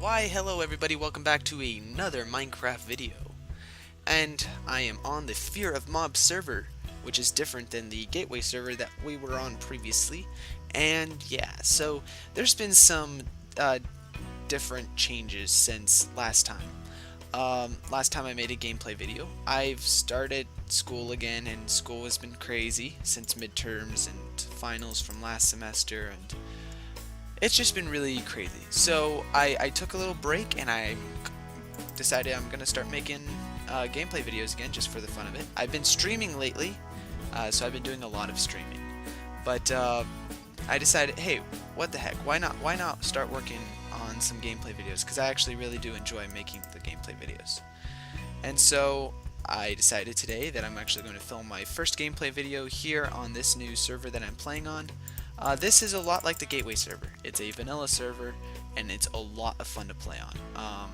Why, hello everybody, welcome back to another Minecraft video. And I am on the Fear of Mob server, which is different than the Gateway server that we were on previously. And yeah, so there's been some different changes since last time. Last time I made a gameplay video. I've started school again, and school has been crazy since midterms and finals from last semester, and it's just been really crazy. So I took a little break and I decided I'm gonna start making gameplay videos again just for the fun of it. I've been streaming lately, so I've been doing a lot of streaming. But I decided, hey, what the heck? Why not start working on some gameplay videos? Because I actually really do enjoy making the gameplay videos. And so I decided today that I'm actually going to film my first gameplay video here on this new server that I'm playing on. This is a lot like the Gateway server. It's a vanilla server, and it's a lot of fun to play on.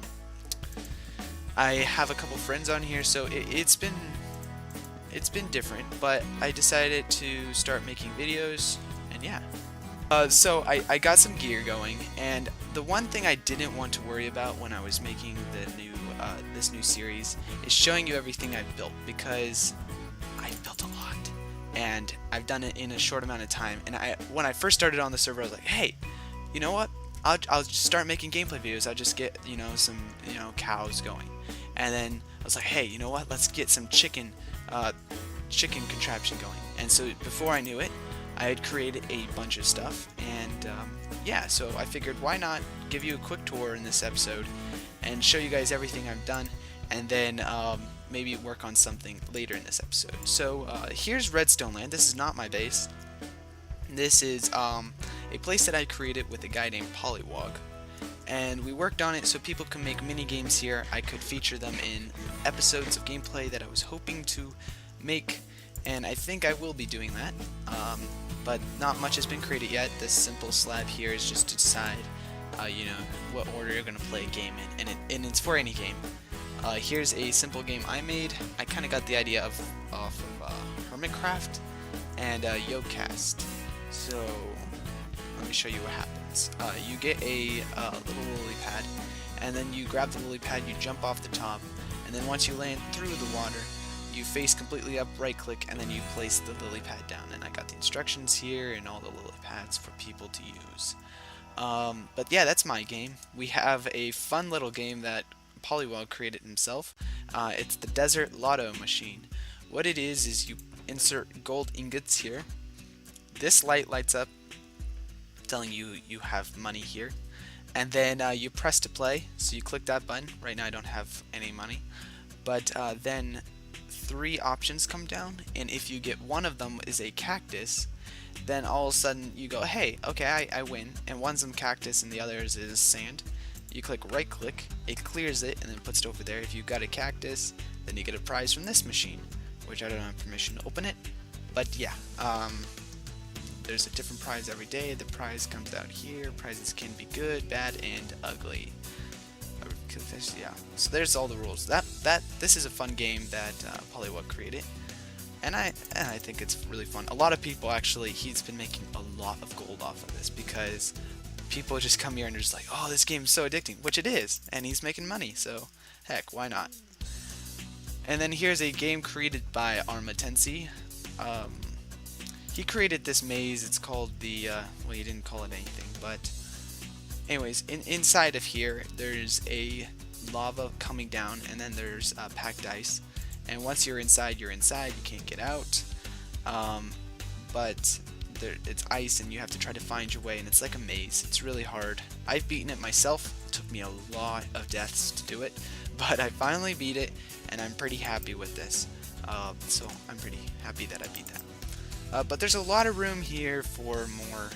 I have a couple friends on here, so it's been different, but I decided to start making videos, and yeah. So I got some gear going, and the one thing I didn't want to worry about when I was making the new this new series is showing you everything I've built, because I've built a lot. And I've done it in a short amount of time. And when I first started on the server, I was like, hey, you know what? I'll just start making gameplay videos. I'll just get some cows going. And then I was like, hey, you know what? Let's get some chicken contraption going. And so before I knew it, I had created a bunch of stuff. And yeah, so I figured why not give you a quick tour in this episode and show you guys everything I've done, and then maybe work on something later in this episode. So here's Redstone Land. This is not my base. This is a place that I created with a guy named Polywog, and we worked on it so people can make mini games here. I could feature them in episodes of gameplay that I was hoping to make, and I think I will be doing that. But not much has been created yet. This simple slab here is just to decide what order you're going to play a game in, and it's for any game. Here's a simple game I made. I kind of got the idea off of Hermitcraft and Yocast. So let me show you what happens. You get a little lily pad, and then you grab the lily pad, you jump off the top, and then once you land through the water, you face completely up, right click, and then you place the lily pad down. And I got the instructions here and all the lily pads for people to use. But yeah, that's my game. We have a fun little game that Polywog created himself. It's the Desert Lotto Machine. What it is you insert gold ingots here. This light lights up telling you you have money here, and then you press to play, so you click that button. Right now I don't have any money, but then 3 options come down, and if you get one of them is a cactus, then all of a sudden you go, hey, okay, I win, and one's a cactus and the others is sand. You click right click, it clears it and then puts it over there. If you got a cactus, then you get a prize from this machine, which I don't have permission to open it. But yeah, there's a different prize every day. The prize comes out here. Prizes can be good, bad, and ugly. Yeah, so there's all the rules. This is a fun game that Polywog created, and I think it's really fun. A lot of people actually, he's been making a lot of gold off of this, because people just come here and they're just like, oh, this game is so addicting, which it is, and he's making money, so heck, why not? And then here's a game created by Armatensi. He created this maze. It's called the well, he didn't call it anything, but anyways, inside of here there's a lava coming down, and then there's packed ice, and once you're inside, you can't get out. But it's ice, and you have to try to find your way, and it's like a maze. It's really hard. I've beaten it myself. It took me a lot of deaths to do it, but I finally beat it, and I'm pretty happy with this. So I'm pretty happy that I beat that. But there's a lot of room here for more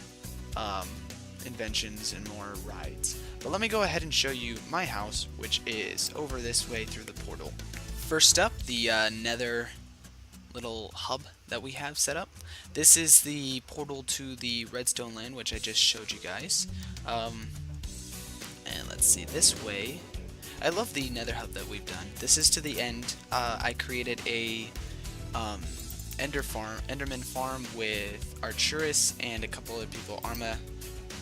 inventions and more rides. But let me go ahead and show you my house, which is over this way through the portal. First up, the nether little hub that we have set up. This is the portal to the Redstone Land, which I just showed you guys. And let's see, this way. I love the nether hub that we've done. This is to the end. I created a Enderman farm with Arcturus and a couple of people, Arma,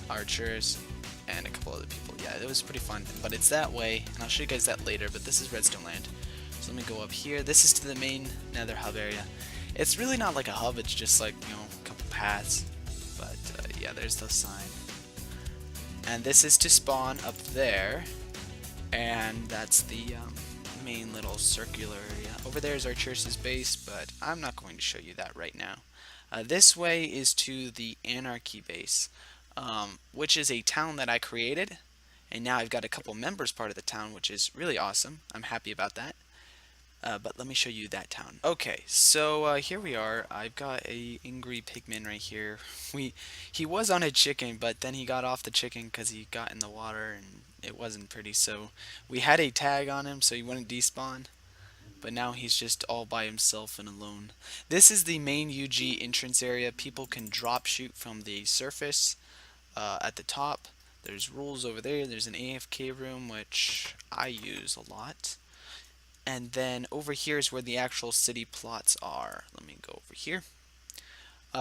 Arcturus, and a couple other people. Yeah, it was pretty fun, but it's that way, and I'll show you guys that later, but this is Redstone Land. So let me go up here. This is to the main nether hub area. It's really not like a hub, it's just like, you know, a couple paths. But yeah, there's the sign. And this is to spawn up there, and that's the main little circular area. Over there is Archer's base, but I'm not going to show you that right now. This way is to the Anarchy base, which is a town that I created, and now I've got a couple members part of the town, which is really awesome. I'm happy about that. But let me show you that town. Okay, so here we are. I've got a angry pigman right here. He was on a chicken, but then he got off the chicken because he got in the water and it wasn't pretty. So we had a tag on him so he wouldn't despawn. But now he's just all by himself and alone. This is the main UG entrance area. People can drop shoot from the surface at the top. There's rules over there. There's an AFK room, which I use a lot. And then over here is where the actual city plots are. Let me go over here.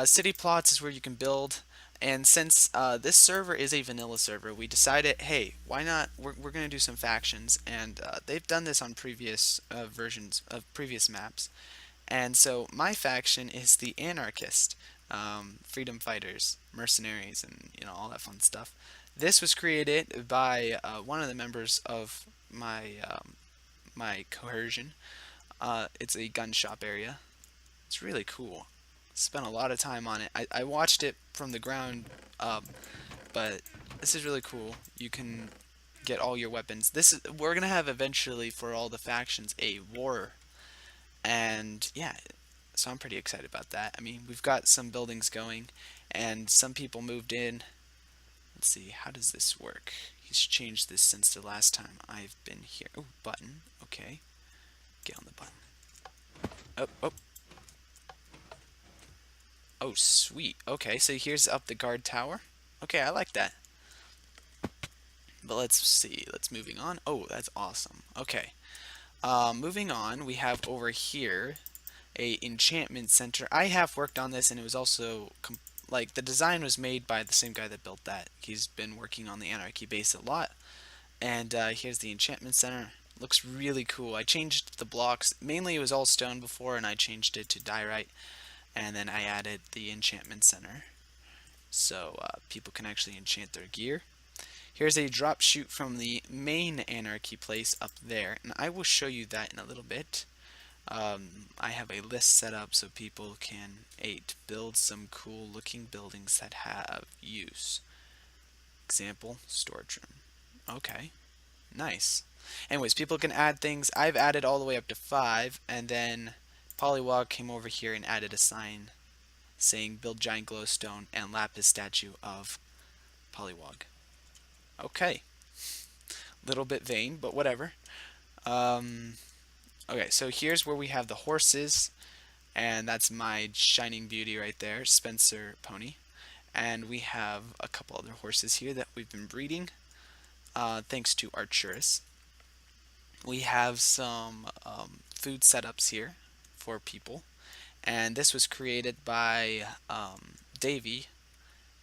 City plots is where you can build. And since this server is a vanilla server, we decided, hey, why not? We're going to do some factions. And they've done this on previous versions of previous maps. And so my faction is the Anarchist, Freedom Fighters, Mercenaries, and you know all that fun stuff. This was created by one of the members of my coercion. It's a gun shop area. It's really cool. Spent a lot of time on it. I watched it from the ground up, but this is really cool. You can get all your weapons. We're gonna have eventually for all the factions a war, and yeah, so I'm pretty excited about that. I mean, we've got some buildings going, and some people moved in. Let's see, how does this work? He's changed this since the last time I've been here. Oh, button. Okay. Get on the button. Oh, oh. Oh, sweet. Okay, so here's up the guard tower. Okay, I like that. But let's see. Let's moving on. Oh, that's awesome. Okay. Moving on, we have over here a enchantment center. I have worked on this, and it was also like the design was made by the same guy that built that. He's been working on the Anarchy base a lot. And here's the enchantment center. Looks really cool. I changed the blocks. Mainly it was all stone before, and I changed it to diorite. And then I added the enchantment center, so people can actually enchant their gear. Here's a drop shoot from the main Anarchy place up there, and I will show you that in a little bit. I have a list set up so people can build some cool looking buildings that have use. Example, storage room. Okay, nice. Anyways, people can add things. I've added all the way up to 5, and then Polywog came over here and added a sign saying build giant glowstone and lapis statue of Polywog. Okay. Little bit vain, but whatever. Okay, so here's where we have the horses, and that's my shining beauty right there, Spencer Pony. And we have a couple other horses here that we've been breeding, thanks to Archerus. We have some food setups here for people, and this was created by Davey.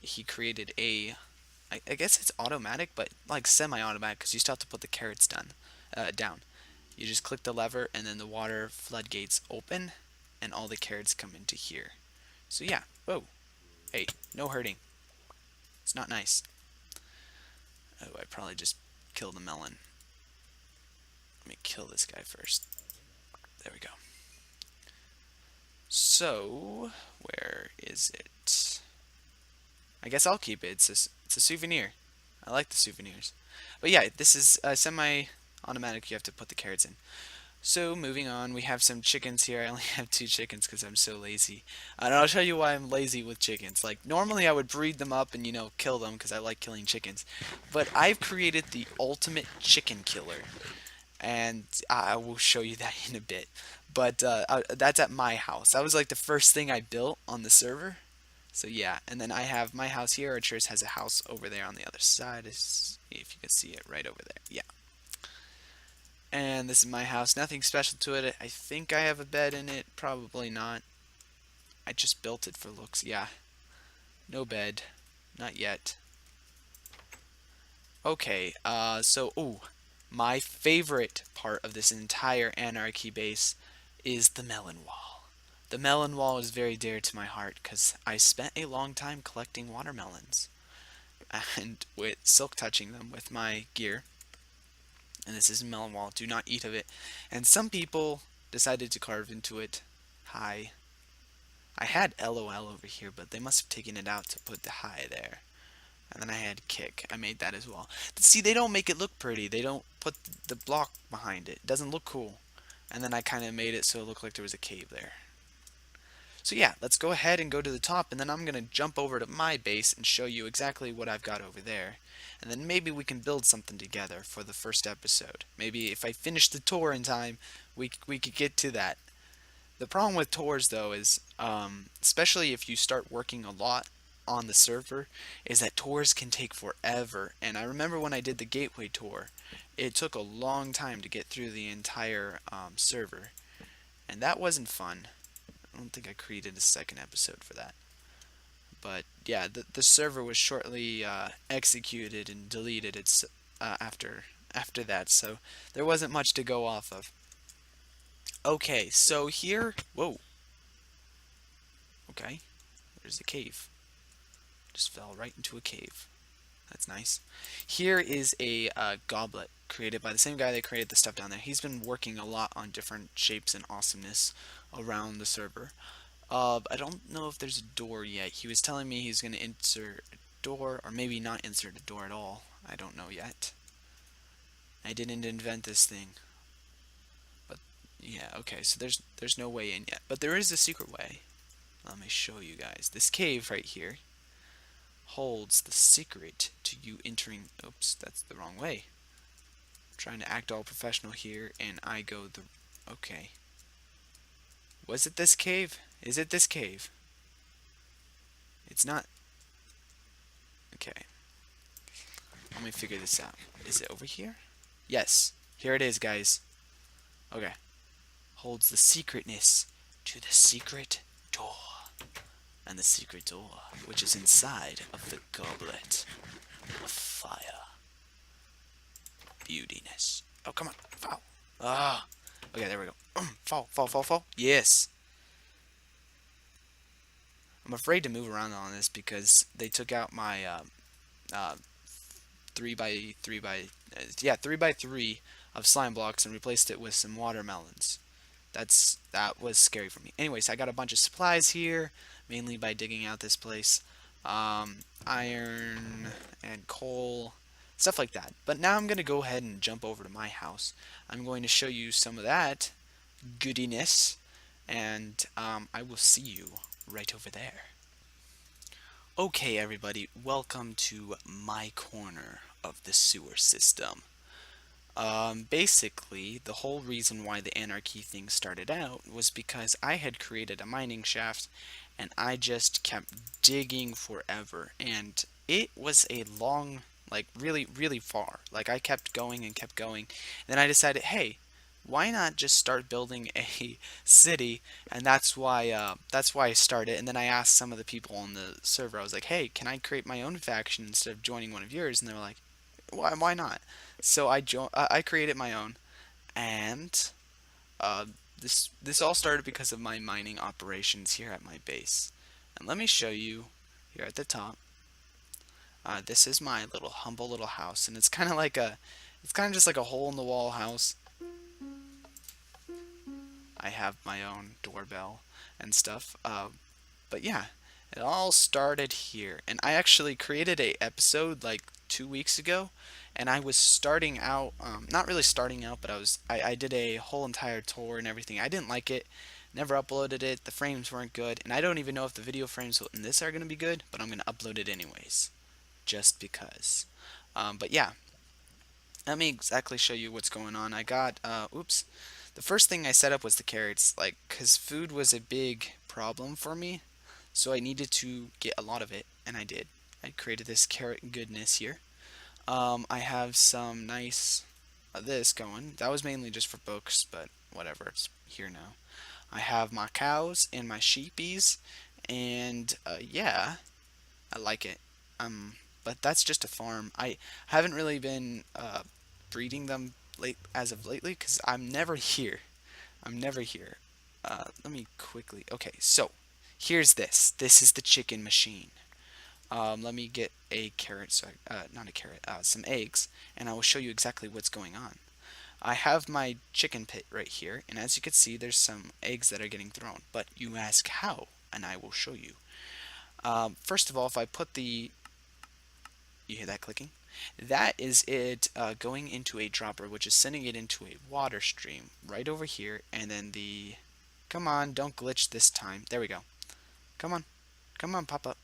He created I guess it's automatic, but like semi-automatic, because you still have to put the carrots down. You just click the lever, and then the water floodgates open, and all the carrots come into here. So yeah, whoa, hey, no hurting. It's not nice. Oh, I probably just killed the melon. Let me kill this guy first. There we go. So, where is it? I guess I'll keep it. It's a souvenir. I like the souvenirs. But yeah, this is semi-automatic. You have to put the carrots in. So, moving on, we have some chickens here. I only have 2 chickens because I'm so lazy. And I'll show you why I'm lazy with chickens. Like, normally I would breed them up and, you know, kill them because I like killing chickens. But I've created the ultimate chicken killer. And I will show you that in a bit. But that's at my house. That was like the first thing I built on the server. So yeah, and then I have my house here. Archer's has a house over there on the other side. If you can see it right over there. Yeah. And this is my house. Nothing special to it. I think I have a bed in it. Probably not. I just built it for looks. Yeah. No bed. Not yet. Okay, my favorite part of this entire Anarchy base is the melon wall. The melon wall is very dear to my heart because I spent a long time collecting watermelons and with silk touching them with my gear. And this is a melon wall. Do not eat of it. And some people decided to carve into it. Hi. I had LOL over here, but they must have taken it out to put the hi there. And then I had kick. I made that as well. See, they don't make it look pretty. They don't put the block behind it. It doesn't look cool. And then I kind of made it so it looked like there was a cave there. So yeah, let's go ahead and go to the top, and then I'm going to jump over to my base and show you exactly what I've got over there. And then maybe we can build something together for the first episode. Maybe if I finish the tour in time, we could get to that. The problem with tours, though, is especially if you start working a lot on the server, is that tours can take forever. And I remember when I did the Gateway tour, it took a long time to get through the entire server, and that wasn't fun. I don't think I created a second episode for that. But yeah, the server was shortly executed and deleted. After that, so there wasn't much to go off of. Okay, so here, whoa. Okay, there's a cave. Just fell right into a cave. That's nice. Here is a goblet created by the same guy that created the stuff down there. He's been working a lot on different shapes and awesomeness around the server. I don't know if there's a door yet. He was telling me he's going to insert a door, or maybe not insert a door at all. I don't know yet. I didn't invent this thing. But yeah, okay, so there's no way in yet. But there is a secret way. Let me show you guys. This cave right here holds the secret to you entering. Oops, that's the wrong way. I'm trying to act all professional here, and I go the. Okay. Was it this cave? Is it this cave? It's not. Okay. Let me figure this out. Is it over here? Yes. Here it is, guys. Okay. Holds the secretness to the secret door. And the secret door, which is inside of the goblet of fire. Beautiness. Oh, come on. Fall. Ah. Okay, there we go. Fall, fall, fall, fall. Yes. I'm afraid to move around on this because they took out my 3 by 3 of slime blocks and replaced it with some watermelons. That was scary for me. Anyways, I got a bunch of supplies here, mainly by digging out this place. Iron and coal, stuff like that. But now I'm going to go ahead and jump over to my house. I'm going to show you some of that goodiness, and I will see you right over there. Okay, everybody, welcome to my corner of the sewer system. Basically, the whole reason why the anarchy thing started out was because I had created a mining shaft and I just kept digging forever, and it was a long, like really, really far. Like I kept going and kept going. Then I decided, hey, why not just start building a city? And that's why I started. And then I asked some of the people on the server. I was like, hey, can I create my own faction instead of joining one of yours? And they were like, why not? So I created my own, and uh, this all started because of my mining operations here at my base. And let me show you here at the top. This is my little humble little house, and it's kind of just like a hole in the wall house. I have my own doorbell and stuff. But yeah, it all started here, and I actually created a episode like 2 weeks ago, and I was starting out, not really starting out, but I did a whole entire tour and everything. I didn't like it, never uploaded it. The frames weren't good, and I don't even know if the video frames in this are gonna be good, but I'm gonna upload it anyways, just because. But yeah, let me exactly show you what's going on. I got, oops. The first thing I set up was the carrots, like, because food was a big problem for me, so I needed to get a lot of it, and I did. I created this carrot goodness here. I have some nice, this going. That was mainly just for books, but whatever, it's here now. I have my cows and my sheepies, and yeah, I like it. but that's just a farm. I haven't really been breeding them late as of lately because I'm never here. I'm never here. Let me quickly. Okay, so here's this. This is the chicken machine. Let me get a carrot, so not a carrot, some eggs, and I will show you exactly what's going on. I have my chicken pit right here, and as you can see, there's some eggs that are getting thrown. But you ask how, and I will show you. First of all, if I put the, you hear that clicking? That is it going into a dropper, which is sending it into a water stream right over here, and then the, come on, don't glitch this time. There we go. Come on, come on, pop up.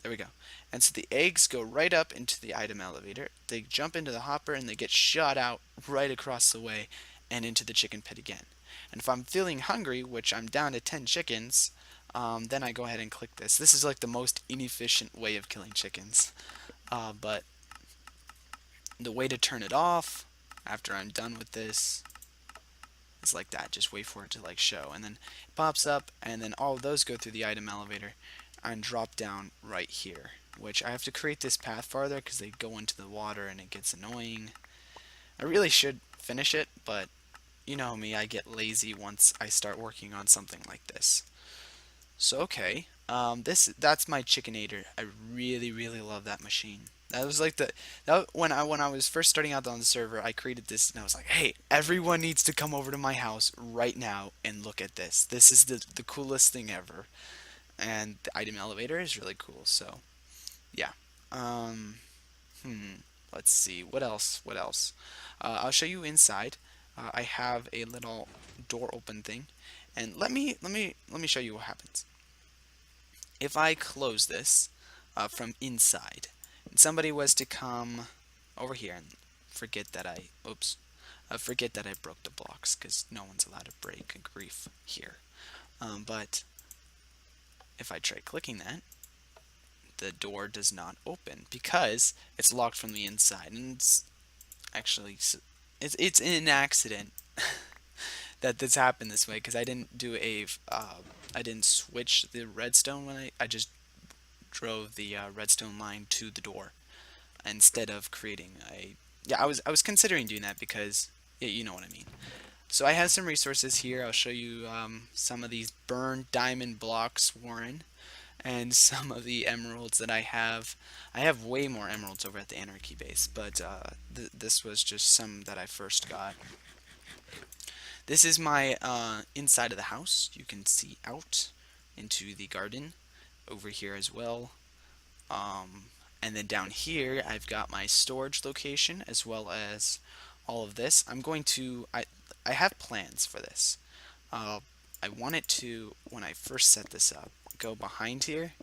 There we go. And so the eggs go right up into the item elevator. They jump into the hopper and they get shot out right across the way and into the chicken pit again. And if I'm feeling hungry, which I'm down to 10 chickens, then I go ahead and click this. This is like the most inefficient way of killing chickens. But the way to turn it off after I'm done with this is like that. Just wait for it to like show. And then it pops up and then all of those go through the item elevator and drop down right here, which I have to create this path farther because they go into the water and it gets annoying. I really should finish it, but you know me, I get lazy once I start working on something like this. So okay, that's my Chickenator. I really love that machine. That was like when I was first starting out on the server, I created this and I was like, hey, everyone needs to come over to my house right now and look at this. This is the coolest thing ever. And the item elevator is really cool. So yeah. Um, let's see what else. What else? I'll show you inside. I have a little door open thing, and let me show you what happens if I close this from inside. And somebody was to come over here and forget that forget that I broke the blocks because no one's allowed to break a grief here. But if I try clicking that, the door does not open because it's locked from the inside, and it's actually it's an accident that this happened this way because I didn't do I didn't switch the redstone when I just drove the redstone line to the door instead of creating a, yeah, I was considering doing that because, yeah, you know what I mean. So I have some resources here. I'll show you some of these burned diamond blocks, Warren, and some of the emeralds that I have. I have way more emeralds over at the Anarchy base, but this was just some that I first got. This is my inside of the house. You can see out into the garden over here as well. And then down here, I've got my storage location as well as all of this. I have plans for this. I want it to, when I first set this up, go behind here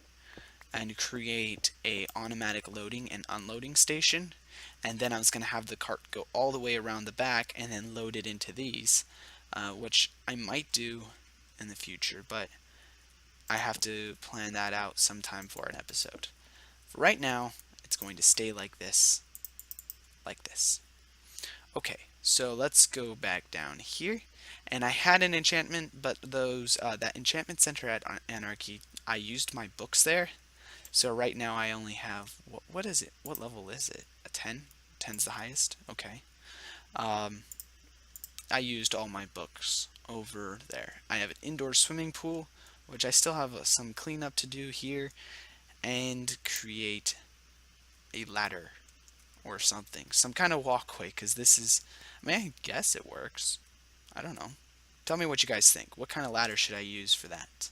and create a automatic loading and unloading station. And then I was going to have the cart go all the way around the back and then load it into these, which I might do in the future, but I have to plan that out sometime for an episode. For right now, it's going to stay like this. Like this. Okay, so let's go back down here. And I had an enchantment, but that enchantment center at Anarchy, I used my books there. So right now I only have, what is it? What level is it? A 10? 10's the highest? Okay. I used all my books over there. I have an indoor swimming pool, which I still have some cleanup to do here, and create a ladder or something, some kind of walkway, because this is, I mean, I guess it works. I don't know. Tell me what you guys think. What kind of ladder should I use for that?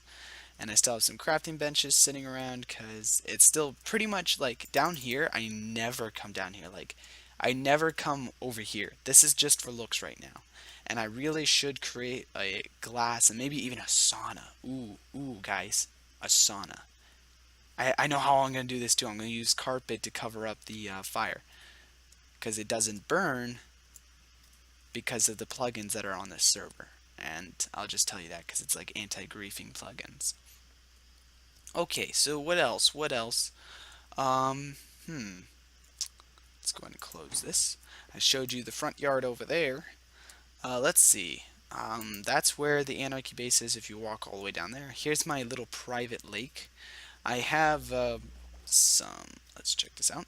And I still have some crafting benches sitting around because it's still pretty much like down here. I never come down here. Like, I never come over here. This is just for looks right now. And I really should create a glass and maybe even a sauna. Ooh, guys, a sauna. I know how I'm going to do this too. I'm going to use carpet to cover up the fire because it doesn't burn because of the plugins that are on this server. And I'll just tell you that because it's like anti-griefing plugins. Okay, so what else? What else? Let's go ahead and close this. I showed you the front yard over there. Let's see. That's where the Anarchy base is if you walk all the way down there. Here's my little private lake. I have some, let's check this out.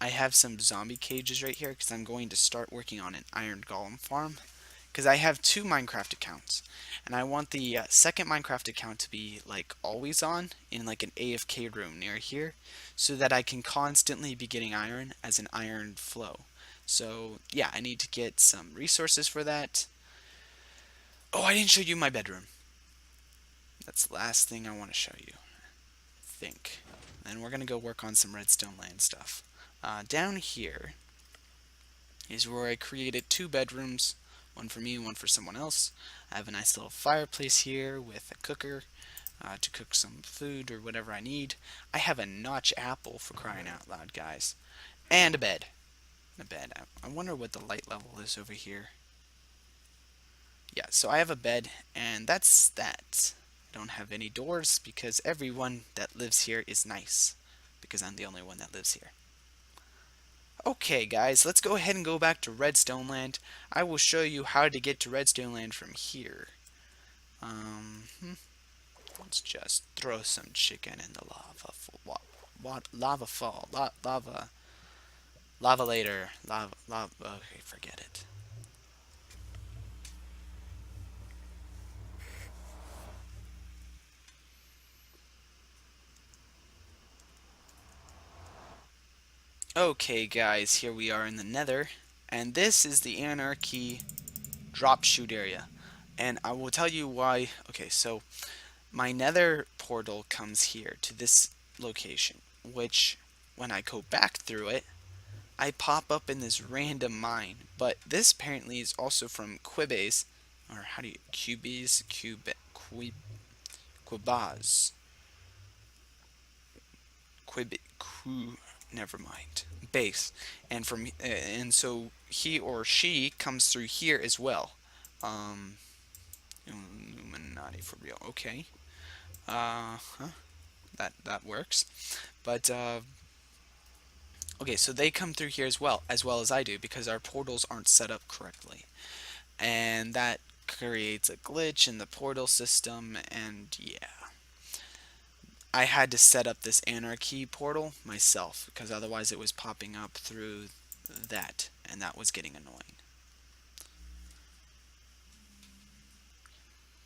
I have some zombie cages right here because I'm going to start working on an iron golem farm. Because I have two Minecraft accounts, and I want the second Minecraft account to be like always on in like an AFK room near here, so that I can constantly be getting iron as an iron flow. So yeah, I need to get some resources for that. Oh, I didn't show you my bedroom. That's the last thing I want to show you, I think. And we're gonna go work on some redstone land stuff. Down here is where I created two bedrooms, one for me and one for someone else. I have a nice little fireplace here with a cooker to cook some food or whatever I need. I have a notch apple, for crying out loud, guys. And a bed. A bed. I wonder what the light level is over here. Yeah, so I have a bed, and that's that. I don't have any doors because everyone that lives here is nice. Because I'm the only one that lives here. Okay, guys, let's go ahead and go back to Redstone Land. I will show you how to get to Redstone Land from here. Let's just throw some chicken in the lava. Lava fall. Lava later. Lava. Okay, forget it. Okay, guys, here we are in the Nether, and this is the Anarchy drop shoot area. And I will tell you why. Okay, so my Nether portal comes here to this location, which when I go back through it, I pop up in this random mine. But this apparently is also from Quibes, or how do you Cubes, Quibaz, never mind, base, and and so he or she comes through here as well. Um, Illuminati for real. Okay. Huh? That works. But okay, so they come through here as well as I do, because our portals aren't set up correctly, and that creates a glitch in the portal system. And yeah, I had to set up this anarchy portal myself because otherwise it was popping up through that, and that was getting annoying.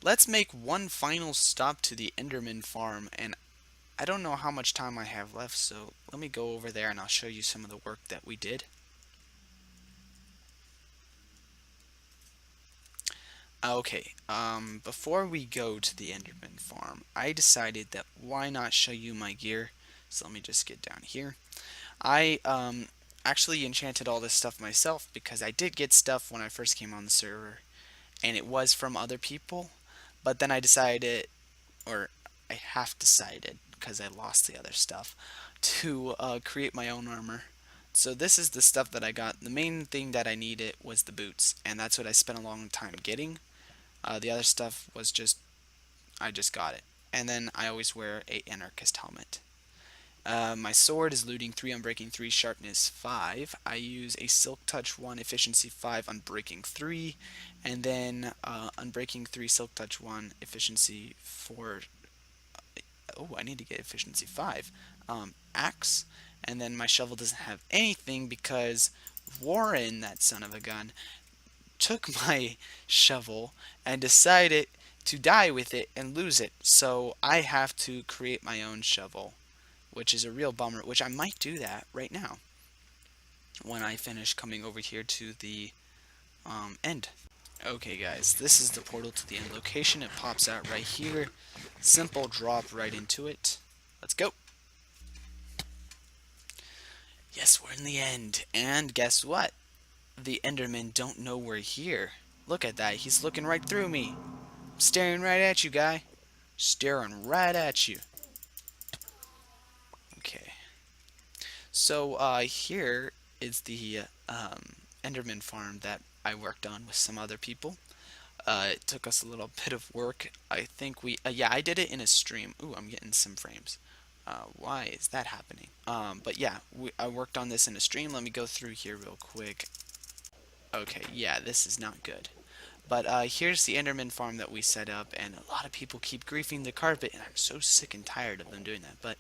Let's make one final stop to the Enderman farm, and I don't know how much time I have left, so let me go over there and I'll show you some of the work that we did. Okay, before we go to the Enderman farm, I decided that why not show you my gear. So let me just get down here. I actually enchanted all this stuff myself because I did get stuff when I first came on the server, and it was from other people, but then I decided, or I half decided, because I lost the other stuff, to create my own armor. So this is the stuff that I got. The main thing that I needed was the boots, and that's what I spent a long time getting. The other stuff was just, I just got it. And then I always wear a anarchist helmet. My sword is looting 3, unbreaking 3, sharpness 5. I use a silk touch 1, efficiency 5, unbreaking 3, and then unbreaking 3, silk touch 1, efficiency 4. Oh, I need to get efficiency 5. Axe, and then my shovel doesn't have anything because Warren, that son of a gun, took my shovel and decided to die with it and lose it. So I have to create my own shovel, which is a real bummer, which I might do that right now when I finish coming over here to the end. Okay guys, this is the portal to the end location. It pops out right here. Simple drop right into it. Let's go. Yes, we're in the end. And guess what? The Endermen don't know we're here. Look at that. He's looking right through me. Staring right at you, guy. Staring right at you. Okay. So, here is the Enderman farm that I worked on with some other people. It took us a little bit of work. I think yeah, I did it in a stream. Ooh, I'm getting some frames. Why is that happening? But yeah, I worked on this in a stream. Let me go through here real quick. Okay, yeah, this is not good. But here's the Enderman farm that we set up, and a lot of people keep griefing the carpet, and I'm so sick and tired of them doing that. But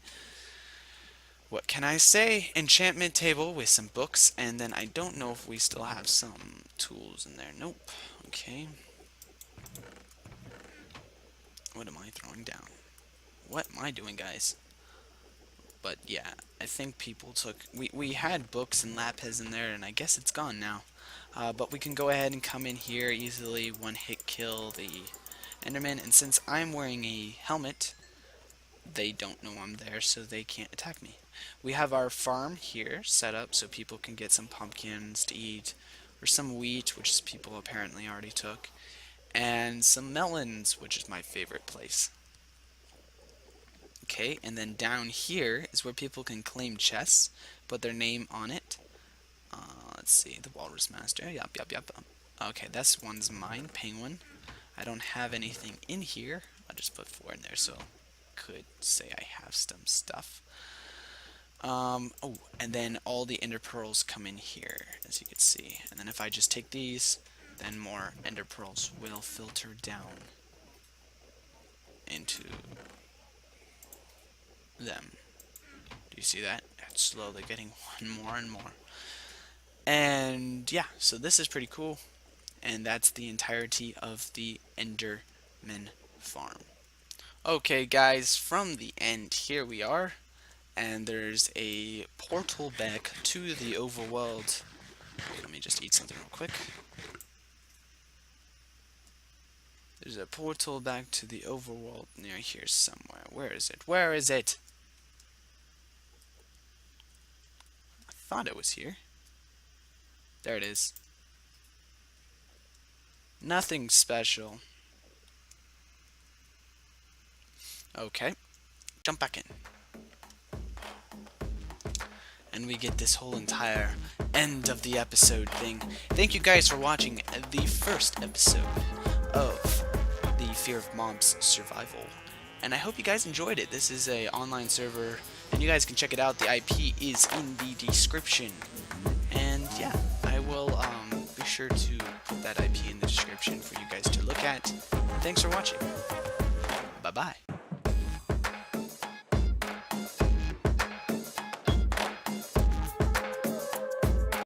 what can I say? Enchantment table with some books, and then I don't know if we still have some tools in there. Nope. Okay. What am I throwing down? What am I doing, guys? But yeah, I think people took... We had books and lapis in there, and I guess it's gone now. But we can go ahead and come in here easily, one-hit kill the Enderman, and since I'm wearing a helmet, they don't know I'm there, so they can't attack me. We have our farm here set up so people can get some pumpkins to eat, or some wheat, which people apparently already took, and some melons, which is my favorite place. Okay, and then down here is where people can claim chests, put their name on it. Let's see, the Walrus Master, yep. Okay, this one's mine, Penguin. I don't have anything in here. I'll just put 4 in there, so could say I have some stuff. Oh, and then all the ender pearls come in here, as you can see. And then if I just take these, then more ender pearls will filter down into them. Do you see that? It's slowly getting more and more. And yeah, so this is pretty cool. And that's the entirety of the Enderman farm. Okay guys, from the end, here we are. And there's a portal back to the overworld. Let me just eat something real quick. There's a portal back to the overworld near here somewhere. Where is it? Where is it? I thought it was here. There it is. Nothing special. Okay. Jump back in. And we get this whole entire end of the episode thing. Thank you guys for watching the first episode of the Fear of Mobs Survival. And I hope you guys enjoyed it. This is an online server, and you guys can check it out. The IP is in the description. And yeah, I will be sure to put that IP in the description for you guys to look at. And thanks for watching. Bye-bye.